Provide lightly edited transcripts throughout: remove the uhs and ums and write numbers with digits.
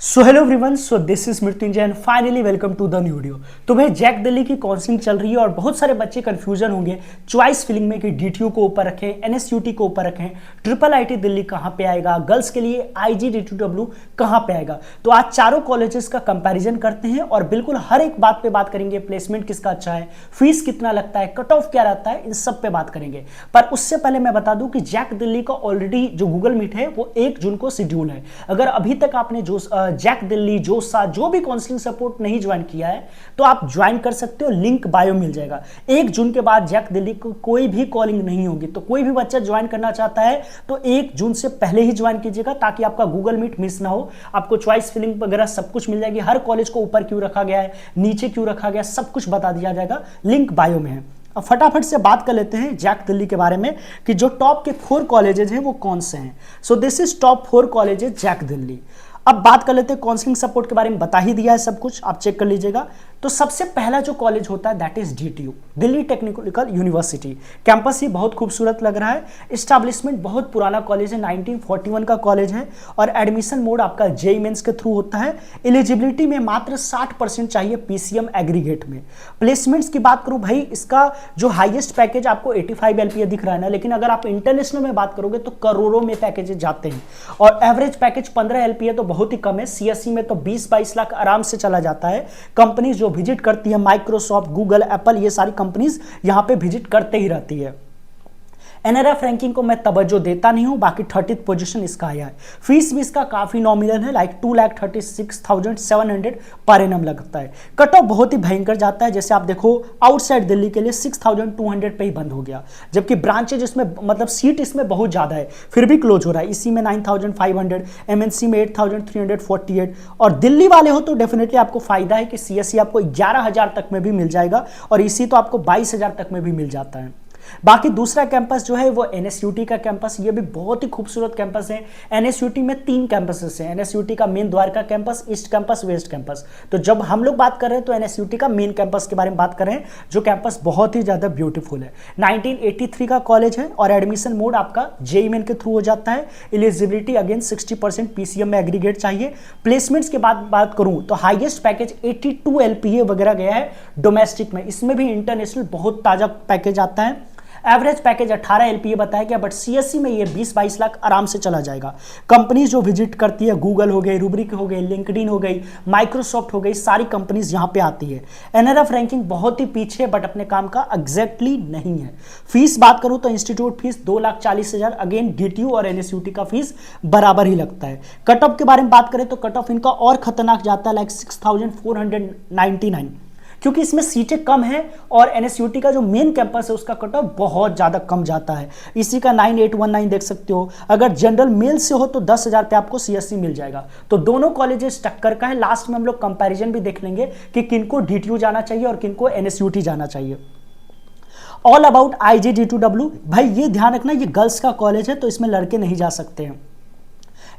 So hello everyone, so this is Mrityunjay and finally welcome to the new video. तो भाई Jack Delhi की counselling चल रही है और बहुत सारे बच्चे कंफ्यूजन होंगे चॉइस फिलिंग में कि डीटीयू को ऊपर रखें, एनएसयूटी को ऊपर रखें, ट्रिपल आईटी दिल्ली कहाँ पे आएगा, गर्ल्स के लिए आईजीडीटीडब्ल्यू कहाँ पे आएगा। तो आज चारों कॉलेजेस का कंपैरिजन करते हैं और बिल्कुल हर एक बात पे बात करेंगे। प्लेसमेंट किसका अच्छा है, फीस कितना लगता है, कट ऑफ क्या रहता है, इन सब पे बात करेंगे। पर उससे पहले मैं बता दूं कि जैक दिल्ली का ऑलरेडी जो गूगल मीट है वो 1 जून को शेड्यूल है। अगर अभी तक आपने जो जैक दिल्ली जोसा जो भी काउंसलिंग सपोर्ट नहीं ज्वाइन किया है तो आप ज्वाइन कर सकते हो, लिंक बायो मिल जाएगा। 1 जून के बाद जैक दिल्ली को कोई भी कॉलिंग नहीं होगी। तो कोई भी बच्चा ज्वाइन करना चाहता है तो 1 जून से पहले ही ज्वाइन कीजिएगा ताकि आपका गूगल मीट मिस ना हो। आपको चॉइस फिलिंग वगैरह सब कुछ मिल जाएगी। हर कॉलेज को ऊपर क्यों रखा गया है, नीचे क्यों रखा गया, सब कुछ बता दिया जाएगा, लिंक बायो में है। अब फटाफट से बात कर लेते हैं जैक दिल्ली के बारे में कि जो टॉप के 4 कॉलेजेस हैं वो कौन से हैं। So this is top 4 colleges JAC Delhi. अब बात कर लेते हैं काउंसलिंग सपोर्ट के बारे में, बता ही दिया है सब कुछ, आप चेक कर लीजिएगा। तो सबसे पहला जो कॉलेज होता है that is DTU, Delhi technical university. Campus ही बहुत खूबसूरत लग रहा है। एस्टैब्लिशमेंट बहुत पुराना कॉलेज है, 1941 का कॉलेज है और एडमिशन मोड आपका जेईई मेंस के थ्रू होता है। एलिजिबिलिटी में मात्र 60% चाहिए पीसीएम एग्रीगेट में। प्लेसमेंट्स की बात करूं भाई, इसका जो हाईएस्ट पैकेज आपको 85 एलपीए दिख रहा है ना, लेकिन अगर आप इंटरनेशनल में बात करोगे तो करोड़ों में पैकेजेस जाते हैं और एवरेज पैकेज 15 एलपीए तो बहुत ही कम है। सीएससी में तो 20-22 लाख आराम से चला जाता है। कंपनीज जो विजिट करती है, माइक्रोसॉफ्ट, गूगल, एप्पल, ये सारी कंपनीज यहां पे विजिट करते ही रहती है। एनआरएफ रैंकिंग को मैं तवज्जो देता नहीं हूं, बाकी 30th पोजीशन इसका आया है। फीस भी इसका काफी नॉमिनल है, लाइक 2,36,700 पर एनम लगता है। कट ऑफ बहुत ही भयंकर जाता है। जैसे आप देखो आउटसाइड दिल्ली के लिए 6,200 पे ही बंद हो गया, जबकि ब्रांचेज इसमें मतलब सीट इसमें बहुत ज्यादा है फिर भी क्लोज हो रहा है। इसी में 9,500, एमएनसी में 8,348 और दिल्ली वाले हो तो डेफिनेटली आपको फायदा है कि सीएससी आपको 11,000 तक में भी मिल जाएगा और इसी तो आपको 22,000 तक में भी मिल जाता है। बाकी दूसरा कैंपस जो है वो एनएसयूटी का कैंपस, ये भी बहुत ही खूबसूरत कैंपस है। एनएसयूटी में 3 कैंपसेस हैं। एनएसयूटी का main Dwarka campus, east campus, west campus. तो जब हम लोग बात कर रहे हैं तो एनएसयूटी का मेन कैंपस के बारे में बात कर रहे हैं, जो कैंपस बहुत ही ज्यादा ब्यूटीफुल है। 1983 का कॉलेज है और एडमिशन मोड आपका जेईई मेन के थ्रू हो जाता है। एलिजिबिलिटी अगेन 60% पीसीएम में एग्रीगेट चाहिए। प्लेसमेंट्स की बात करूं तो हाईएस्ट पैकेज 82 एलपीए वगैरह गया है डोमेस्टिक में। इसमें भी इंटरनेशनल बहुत ताजा पैकेज आता है। एवरेज पैकेज 18 एलपीए बताया गया, बट सीएससी में ये 20-22 लाख आराम से चला जाएगा। कंपनीज जो विजिट करती है, गूगल हो गई, रूब्रिक हो गई, लिंक्डइन हो गई, माइक्रोसॉफ्ट हो गई, सारी कंपनीज यहां पे आती है। एनआरएफ रैंकिंग बहुत ही पीछे बट अपने काम का एग्जैक्टली नहीं है। फीस बात करूं तो इंस्टीट्यूट फीस 2,40,000, अगेन डीटीयू और एनएसयूटी का फीस बराबर ही लगता है। कट ऑफ के बारे में बात करें तो कट ऑफ इनका और खतरनाक जाता है, लाइक 6,499, क्योंकि इसमें सीटें कम हैं और एनएसयूटी का जो मेन कैंपस है उसका कट ऑफ बहुत ज़्यादा कम जाता है। इसी का 9,819 देख सकते हो। अगर जनरल मेल से हो तो 10,000 पे आपको सीएससी मिल जाएगा। तो दोनों कॉलेजेस टक्कर का है। लास्ट में हम लोग कंपैरिजन भी देख लेंगे कि किनको डीटीयू जाना चाहिए और किनको एनएसयूटी जाना चाहिए। ऑल अबाउट आईजीडीटीडब्ल्यू, भाई ये ध्यान रखना ये गर्ल्स का कॉलेज है तो इसमें लड़के नहीं जा सकते हैं।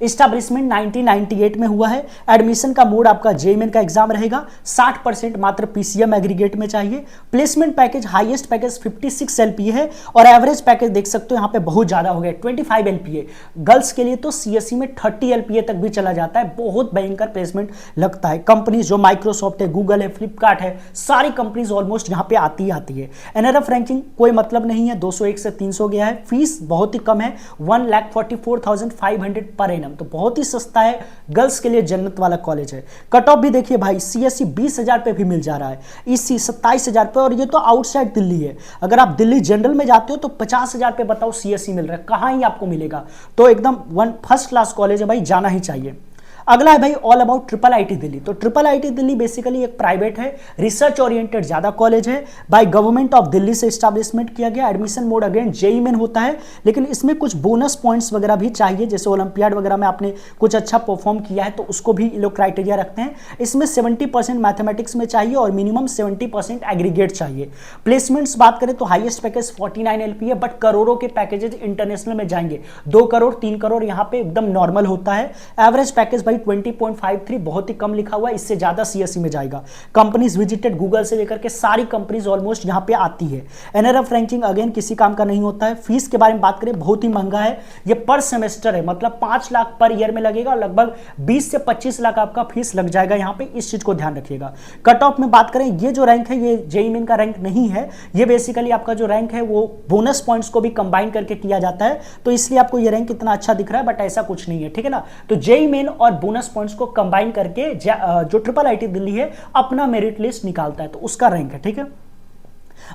एस्टैब्लिशमेंट 1998 में हुआ है। एडमिशन का मोड आपका जेईई मेन का एग्जाम रहेगा। 60% मात्र पीसीएम एग्रीगेट में चाहिए। Placement package highest package 56 LPA है और एवरेज पैकेज देख सकते हो यहाँ पे बहुत ज्यादा हो गया, 25 एलपीए। गर्ल्स के लिए तो सीएससी में 30 एलपीए तक भी चला जाता है। बहुत भयंकर प्लेसमेंट लगता है। कंपनीज जो माइक्रोसॉफ्ट है, गूगल है, फ्लिपकार्ट है, सारी कंपनीज ऑलमोस्ट यहाँ पे आती ही आती है। एनआरएफ रैंकिंग कोई मतलब नहीं है, 201 से 300 गया है। फीस बहुत ही कम है, 1,44,500 पर एनम, तो बहुत ही सस्ता है। गर्ल्स के लिए जन्नत वाला कॉलेज है। कट ऑफ भी देखिए भाई, सीएससी 20,000 पे भी मिल जा रहा है, ईसी 27,000 पे, और ये तो आउटसाइड दिल्ली है। अगर आप दिल्ली जनरल में जाते हो तो 50,000 पे बताओ सीएससी मिल रहा है, कहां ही आपको मिलेगा। तो एकदम फर्स्ट क्लास कॉलेज है भाई, जाना ही चाहिए। अगला है भाई all about triple IT Delhi. तो ट्रिपल आईटी दिल्ली बेसिकली एक प्राइवेट है, रिसर्च ओरिएंटेड ज्यादा कॉलेज है। बाय गवर्नमेंट ऑफ दिल्ली से एस्टैब्लिशमेंट किया गया। Admission mode again JEE main होता है, लेकिन इसमें कुछ बोनस पॉइंट्स वगैरह भी चाहिए, जैसे ओलंपियाड वगैरह में आपने कुछ अच्छा परफॉर्म किया है तो उसको भी लोग क्राइटेरिया रखते हैं। इसमें 70% मैथमेटिक्स में चाहिए और मिनिमम 70% एग्रीगेट चाहिए। प्लेसमेंट्स बात करें तो हाईएस्ट पैकेज 49 एलपीए, बट करोड़ों के पैकेजेस इंटरनेशनल में जाएंगे। 2 करोड़ 3 करोड़ यहाँ पे एकदम नॉर्मल होता है। एवरेज पैकेज भाई रैंक 20.53 बहुत ही कम लिखा हुआ है, इससे ज्यादा सीएसई में जाएगा। कंपनीज विजिटेड गूगल से लेकर के सारी कंपनीज ऑलमोस्ट यहाँ पे आती है। एनआरएफ रैंकिंग अगेन किसी काम का नहीं होता है। फीस के बारे में बात करें, बहुत ही महंगा है, ये पर सेमेस्टर है, मतलब 5 लाख पर ईयर में लगेगा और लगभग 20 से 25 लाख आपका फीस लग जाएगा यहाँ पे, इस चीज को ध्यान रखिएगा। कट ऑफ में बात करें, ये जो रैंक है ये जेईई मेन का रैंक नहीं है, ये बेसिकली आपका जो रैंक है वो बोनस पॉइंट्स को भी कंबाइन करके किया जाता है, तो इसलिए आपको ये रैंक इतना अच्छा दिख रहा है, बट ऐसा कुछ नहीं है, ठीक है ना। तो जेईई मेन और बोनस पॉइंट्स को कंबाइन करके जो ट्रिपल आईटी दिल्ली है अपना मेरिट लिस्ट निकालता है, तो उसका रैंक है, ठीक है।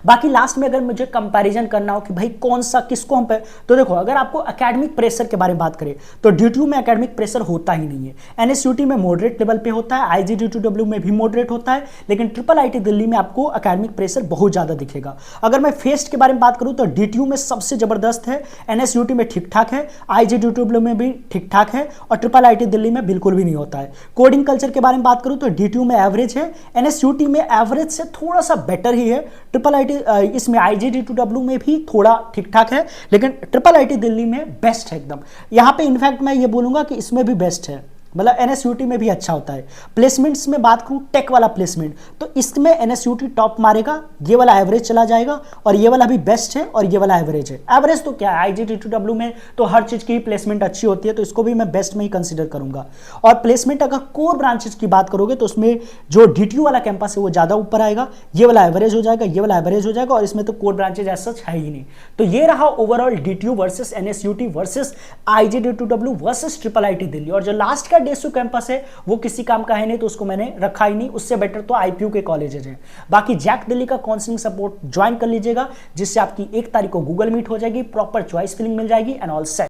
बाकी लास्ट में अगर मुझे कंपैरिजन करना हो कि भाई कौन सा किसको हम पे, तो देखो अगर आपको एकेडमिक प्रेशर के बारे में बात करें तो DTU में एकेडमिक प्रेशर होता ही नहीं है। NSUT में मॉडरेट लेवल पे होता है, IGDTW में भी मॉडरेट होता है, लेकिन ट्रिपल आईटी दिल्ली में आपको एकेडमिक प्रेशर बहुत ज्यादा दिखेगा। अगर मैं फेस्ट के बारे में बात करूं तो DTU में सबसे जबरदस्त है, NSUT में ठीक ठाक है, IGDTW में भी ठीक ठाक है और ट्रिपल आईटी दिल्ली में बिल्कुल भी नहीं होता है। कोडिंग कल्चर के बारे में बात करूं तो DTU में एवरेज है, NSUT में एवरेज से थोड़ा सा बेटर ही है, ट्रिपल इसमें IGDTW में भी थोड़ा ठीक ठाक है, लेकिन ट्रिपल आईटी दिल्ली में बेस्ट है एकदम। यहां पे इनफैक्ट मैं ये बोलूंगा कि इसमें भी बेस्ट है, मतलब NSUT में भी अच्छा होता है। प्लेसमेंट्स में बात करूं, टेक वाला प्लेसमेंट तो इसमें NSUT टॉप मारेगा, ये वाला एवरेज चला जाएगा और ये वाला भी बेस्ट है और ये वाला एवरेज है। एवरेज तो क्या है, IGDTW में तो हर चीज की प्लेसमेंट अच्छी होती है, तो इसको भी मैं बेस्ट में ही कंसिडर करूंगा। और प्लेसमेंट अगर कोर ब्रांचेस की बात करोगे तो उसमें जो DTU वाला कैंपस है वो ज्यादा ऊपर आएगा, ये वाला एवरेज हो जाएगा, ये वाला एवरेज हो जाएगा और इसमें तो कोर ब्रांचेज ऐसा है ही नहीं। तो ये रहा overall DTU versus NSUT versus IGDTW versus triple IT Delhi. और जो लास्ट का DSU कैंपस है वो किसी काम का है नहीं, तो उसको मैंने रखा ही नहीं, उससे बेटर तो IPU के कॉलेजेस हैं। बाकी जैक दिल्ली का काउंसलिंग सपोर्ट ज्वाइन कर लीजिएगा, जिससे आपकी 1 तारीख को गूगल मीट हो जाएगी, प्रॉपर चॉइस फिलिंग मिल जाएगी एंड ऑल सेट।